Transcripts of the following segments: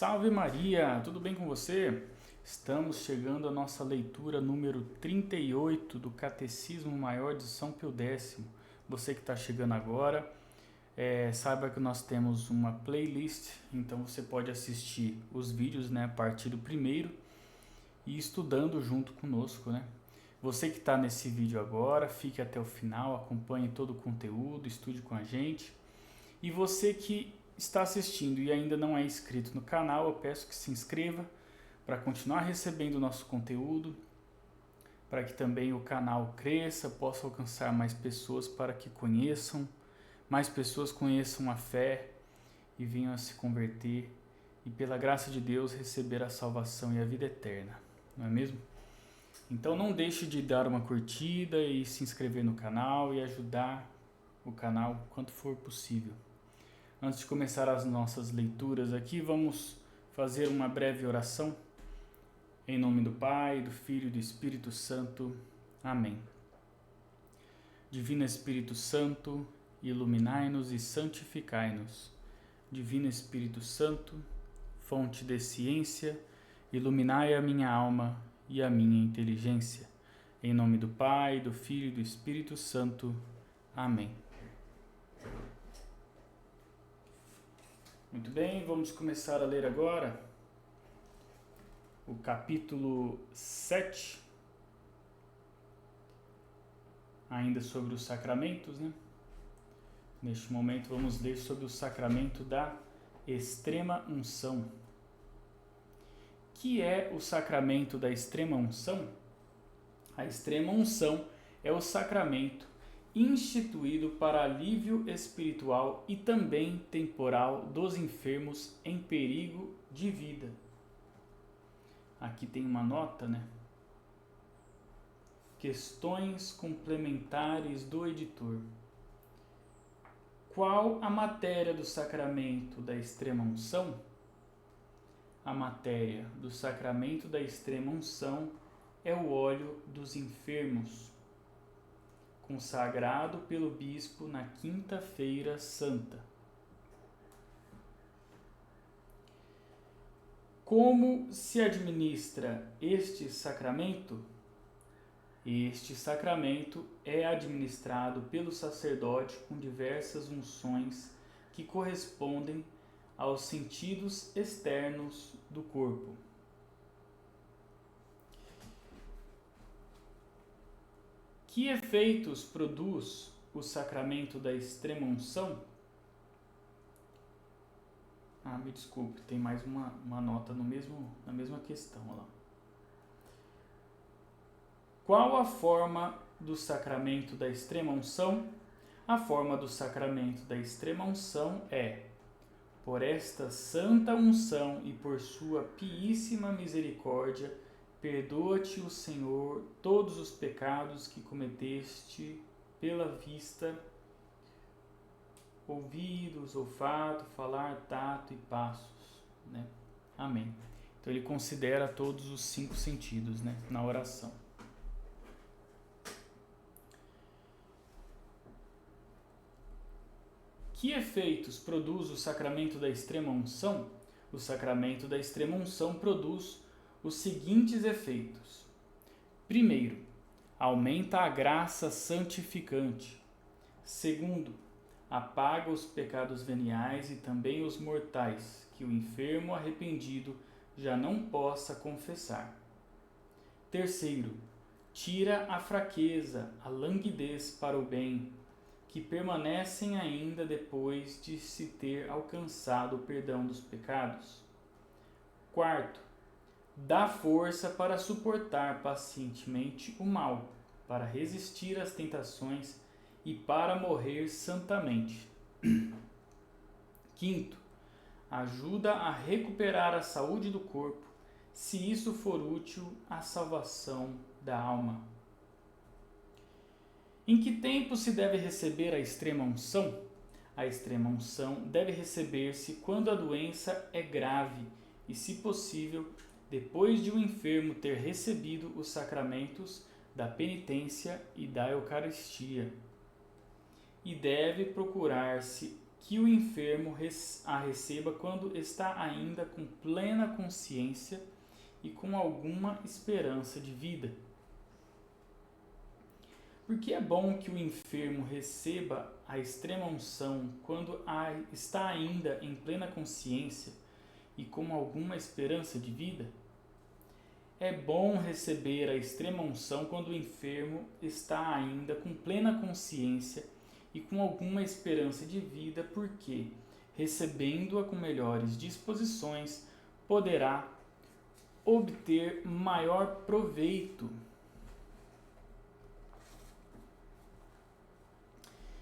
Salve Maria, tudo bem com você? Estamos chegando à nossa leitura número 38 do Catecismo Maior de São Pio X. Você que está chegando agora, saiba que nós temos uma playlist, então você pode assistir os vídeos, a partir do primeiro e ir estudando junto conosco, Você que está nesse vídeo agora, fique até o final, acompanhe todo o conteúdo, estude com a gente. E você que está assistindo e ainda não é inscrito no canal, eu peço que se inscreva para continuar recebendo o nosso conteúdo, para que também o canal cresça, possa alcançar mais pessoas para que mais pessoas conheçam a fé e venham a se converter e, pela graça de Deus, receber a salvação e a vida eterna, não é mesmo? Então não deixe de dar uma curtida e se inscrever no canal e ajudar o canal quanto for possível. Antes de começar as nossas leituras aqui, vamos fazer uma breve oração. Em nome do Pai, do Filho e do Espírito Santo. Amém. Divino Espírito Santo, iluminai-nos e santificai-nos. Divino Espírito Santo, fonte de ciência, iluminai a minha alma e a minha inteligência. Em nome do Pai, do Filho e do Espírito Santo. Amém. Muito bem, vamos começar a ler agora o capítulo 7, ainda sobre os sacramentos, Neste momento vamos ler sobre o sacramento da extrema unção. Que é o sacramento da extrema unção? A extrema unção é o sacramento instituído para alívio espiritual e também temporal dos enfermos em perigo de vida. Aqui tem uma nota, Questões complementares do editor. Qual a matéria do sacramento da extrema unção? A matéria do sacramento da extrema unção é o óleo dos enfermos, consagrado pelo bispo na Quinta-feira Santa. Como se administra este sacramento? Este sacramento é administrado pelo sacerdote com diversas unções que correspondem aos sentidos externos do corpo. Que efeitos produz o sacramento da extrema unção? Me desculpe, tem mais uma nota na mesma questão. Olha lá. Qual a forma do sacramento da extrema unção? A forma do sacramento da extrema unção é: por esta santa unção e por sua piíssima misericórdia, perdoa-te o Senhor todos os pecados que cometeste pela vista, ouvidos, olfato, falar, tato e passos. Amém. Então ele considera todos os 5 sentidos, na oração. Que efeitos produz o sacramento da extrema unção? O sacramento da extrema unção produz os seguintes efeitos. Primeiro, aumenta a graça santificante. Segundo, apaga os pecados veniais e também os mortais, que o enfermo arrependido já não possa confessar. Terceiro, tira a fraqueza, a languidez para o bem, que permanecem ainda depois de se ter alcançado o perdão dos pecados. Quarto, dá força para suportar pacientemente o mal, para resistir às tentações e para morrer santamente. Quinto, ajuda a recuperar a saúde do corpo, se isso for útil à salvação da alma. Em que tempo se deve receber a extrema unção? A extrema unção deve receber-se quando a doença é grave e, se possível, depois de o enfermo ter recebido os sacramentos da penitência e da Eucaristia. E deve procurar-se que o enfermo a receba quando está ainda com plena consciência e com alguma esperança de vida. Porque é bom que o enfermo receba a extrema-unção quando está ainda em plena consciência e com alguma esperança de vida? É bom receber a extrema-unção quando o enfermo está ainda com plena consciência e com alguma esperança de vida, porque, recebendo-a com melhores disposições, poderá obter maior proveito.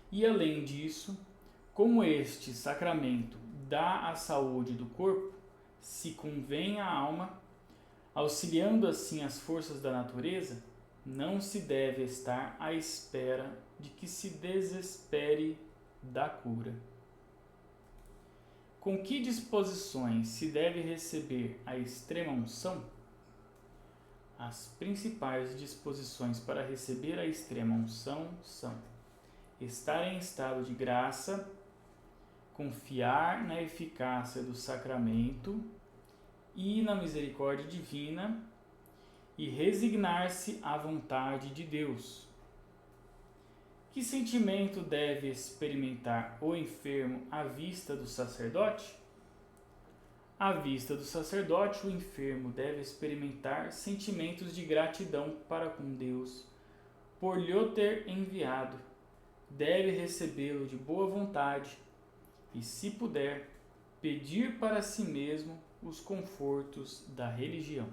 E além disso, como este sacramento dá a saúde do corpo, se convém à alma, auxiliando assim as forças da natureza, não se deve estar à espera de que se desespere da cura. Com que disposições se deve receber a extrema-unção? As principais disposições para receber a extrema-unção são: estar em estado de graça, confiar na eficácia do sacramento e na misericórdia divina e resignar-se à vontade de Deus. Que sentimento deve experimentar o enfermo à vista do sacerdote? À vista do sacerdote, o enfermo deve experimentar sentimentos de gratidão para com Deus por lhe ter enviado. Deve recebê-lo de boa vontade e, se puder, pedir para si mesmo os confortos da religião.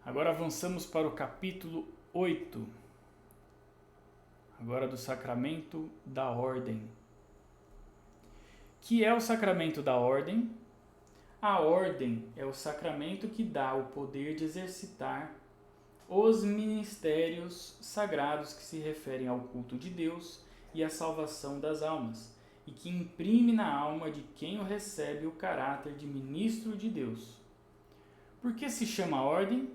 Agora avançamos para o capítulo 8, agora do sacramento da ordem. Que é o sacramento da ordem? A ordem é o sacramento que dá o poder de exercitar os ministérios sagrados que se referem ao culto de Deus e à salvação das almas, e que imprime na alma de quem o recebe o caráter de ministro de Deus. Por que se chama ordem?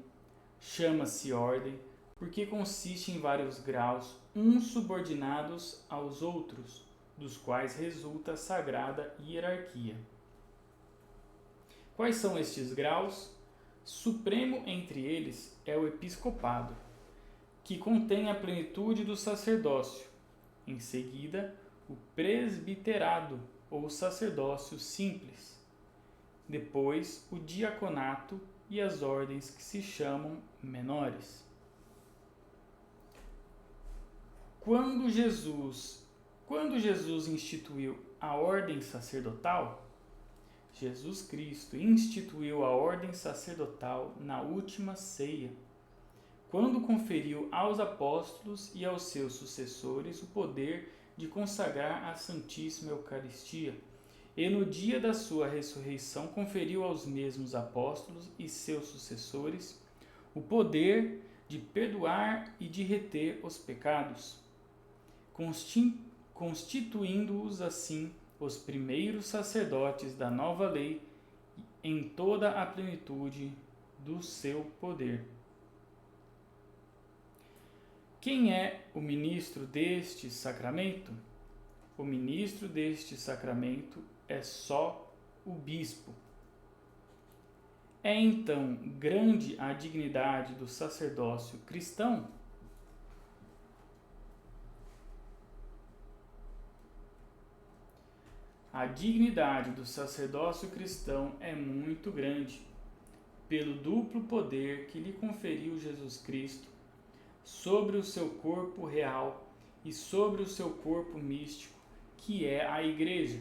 Chama-se ordem porque consiste em vários graus, uns subordinados aos outros, dos quais resulta a sagrada hierarquia. Quais são estes graus? Supremo entre eles é o episcopado, que contém a plenitude do sacerdócio. Em seguida, o presbiterado, ou sacerdócio simples. Depois, o diaconato e as ordens que se chamam menores. Quando Jesus instituiu a ordem sacerdotal, Jesus Cristo instituiu a ordem sacerdotal na última ceia, quando conferiu aos apóstolos e aos seus sucessores o poder de consagrar a Santíssima Eucaristia, e no dia da sua ressurreição conferiu aos mesmos apóstolos e seus sucessores o poder de perdoar e de reter os pecados, constituindo-os assim os primeiros sacerdotes da nova lei em toda a plenitude do seu poder. Quem é o ministro deste sacramento? O ministro deste sacramento é só o bispo. É então grande a dignidade do sacerdócio cristão? A dignidade do sacerdócio cristão é muito grande, pelo duplo poder que lhe conferiu Jesus Cristo sobre o seu corpo real e sobre o seu corpo místico, que é a Igreja,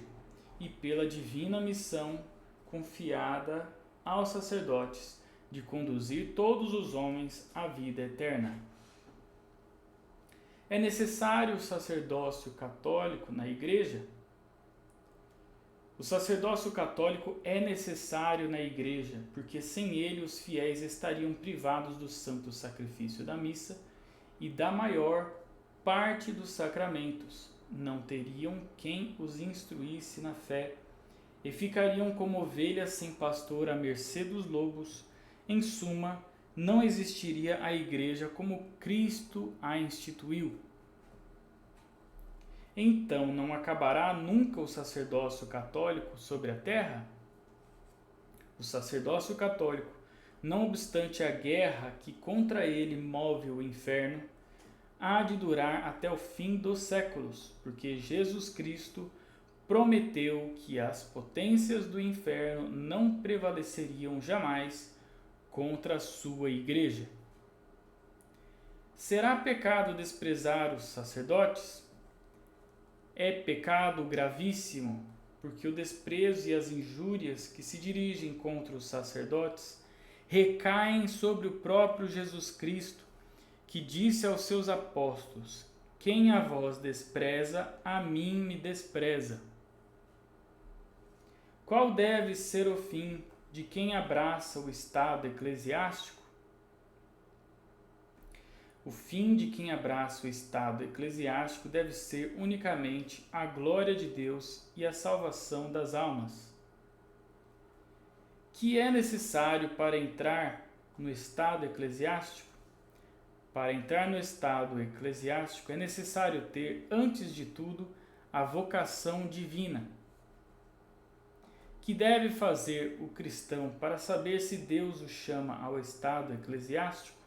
e pela divina missão confiada aos sacerdotes de conduzir todos os homens à vida eterna. É necessário o sacerdócio católico na Igreja? O sacerdócio católico é necessário na Igreja, porque sem ele os fiéis estariam privados do santo sacrifício da missa e da maior parte dos sacramentos, não teriam quem os instruísse na fé e ficariam como ovelhas sem pastor à mercê dos lobos. Em suma, não existiria a Igreja como Cristo a instituiu. então não acabará nunca o sacerdócio católico sobre a terra? O sacerdócio católico, não obstante a guerra que contra ele move o inferno, há de durar até o fim dos séculos, porque Jesus Cristo prometeu que as potências do inferno não prevaleceriam jamais contra a sua igreja. Será pecado desprezar os sacerdotes? É pecado gravíssimo, porque o desprezo e as injúrias que se dirigem contra os sacerdotes recaem sobre o próprio Jesus Cristo, que disse aos seus apóstolos: quem a vós despreza, a mim me despreza. Qual deve ser o fim de quem abraça o estado eclesiástico? O fim de quem abraça o estado eclesiástico deve ser unicamente a glória de Deus e a salvação das almas. Que é necessário para entrar no estado eclesiástico? Para entrar no estado eclesiástico é necessário ter, antes de tudo, a vocação divina. Que deve fazer o cristão para saber se Deus o chama ao estado eclesiástico?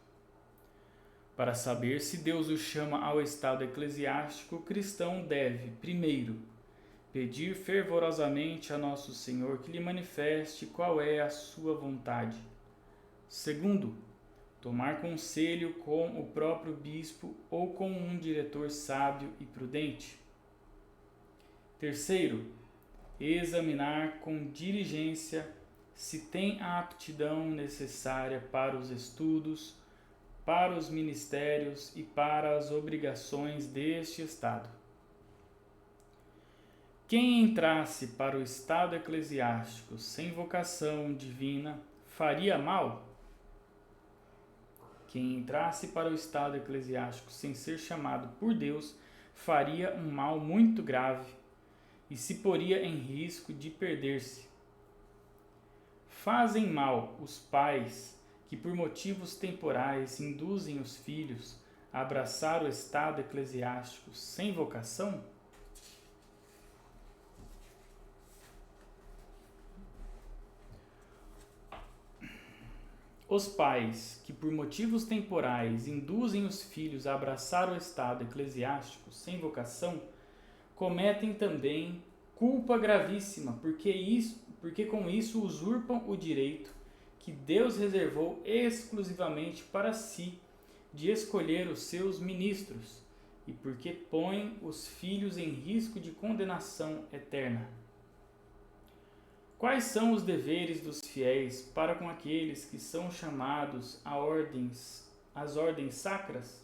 Para saber se Deus o chama ao estado eclesiástico, o cristão deve, primeiro, pedir fervorosamente a Nosso Senhor que lhe manifeste qual é a sua vontade. Segundo, tomar conselho com o próprio bispo ou com um diretor sábio e prudente. Terceiro, examinar com diligência se tem a aptidão necessária para os estudos, para os ministérios e para as obrigações deste estado. Quem entrasse para o estado eclesiástico sem vocação divina faria mal? Quem entrasse para o estado eclesiástico sem ser chamado por Deus faria um mal muito grave e se poria em risco de perder-se. Fazem mal os pais que por motivos temporais induzem os filhos a abraçar o estado eclesiástico sem vocação? Os pais que por motivos temporais induzem os filhos a abraçar o estado eclesiástico sem vocação cometem também culpa gravíssima, porque com isso usurpam o direito que Deus reservou exclusivamente para si de escolher os seus ministros e porque põem os filhos em risco de condenação eterna. Quais são os deveres dos fiéis para com aqueles que são chamados às ordens sacras?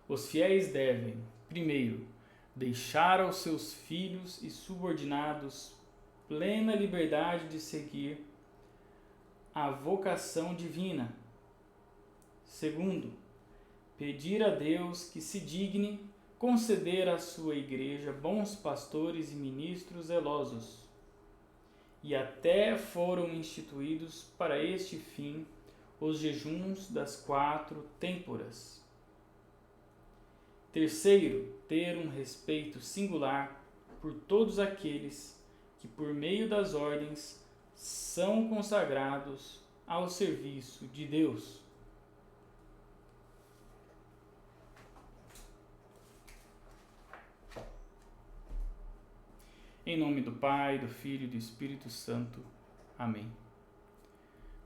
Os fiéis devem, primeiro, deixar aos seus filhos e subordinados plena liberdade de seguir a vocação divina. Segundo, pedir a Deus que se digne conceder à sua igreja bons pastores e ministros zelosos. E até foram instituídos para este fim os jejuns das 4 têmporas. Terceiro, ter um respeito singular por todos aqueles que, por meio das ordens, são consagrados ao serviço de Deus. Em nome do Pai, do Filho e do Espírito Santo. Amém.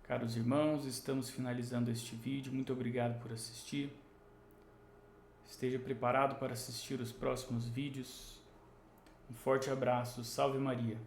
Caros irmãos, estamos finalizando este vídeo. Muito obrigado por assistir. Esteja preparado para assistir os próximos vídeos. Um forte abraço. Salve Maria.